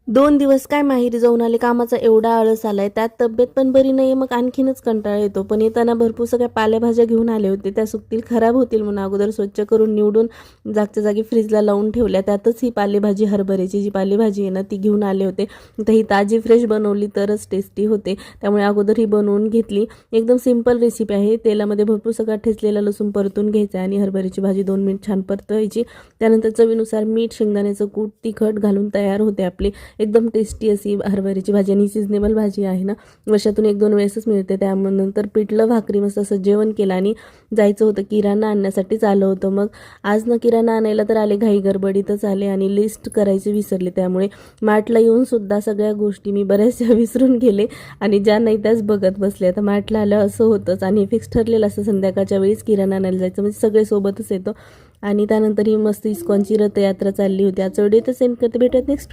2 दिवस काय माहेरी जाऊन आले, कामाचा एवढा आळस आलाय, त्यात तब्येत पण बरी नाहीये, मग आणखीनच कंटाळा येतो. पण येताना भरपूर सगळ्या पालेभाज्या घेऊन आले होते. त्या सुकतील, खराब होतील म्हणून अगोदर स्वच्छ करून निवडून जागच्या जागी फ्रीजला लावून ठेवल्या. त्यातच ही पालेभाजी, हरभऱ्याची जी पालेभाजी आहे ना, ती घेऊन आले होते. तर ही ताजी फ्रेश बनवली तरच टेस्टी होते, त्यामुळे अगोदर ही बनवून घेतली. एकदम सिंपल रेसिपी आहे. तेलामध्ये भरपूर सगळा ठेचलेला लसूण परतून घ्यायचा आणि हरभऱ्याची भाजी 2 मिनिट छान परतवायची. त्यानंतर चवीनुसार मीठ, शेंगदाण्याचं कूट, तिखट घालून तयार होते आपली एकदम टेस्टी अशी हरभऱ्याची भाजी. आणि सिजनेबल भाजी आहे ना, वर्षातून 1-2 वेळेसच मिळते. त्यामुळे नंतर पिठलं भाकरी मस्त असं जेवण केलं आणि जायचं होतं, किराणा आणण्यासाठीच आलं होतं. मग आज ना किराणा आणायला तर आले, घाई गडबडीतच आले आणि लिस्ट करायची विसरले. त्यामुळे मार्टला येऊन सुद्धा सगळ्या गोष्टी मी बऱ्याचशा विसरून गेले आणि ज्या नाही त्याच बघत बसले. आता मार्टला आलं असं होतंच आणि फिक्स ठरलेलं असं संध्याकाळच्या वेळीच किराणा आणायला जायचं, म्हणजे सगळे सोबतच येतो. आणि त्यानंतर ही मस्त इस्कॉनची रथयात्रा चालली होती. आज व्हिडिओ तर सेंड करते, भेटत नेक्स्ट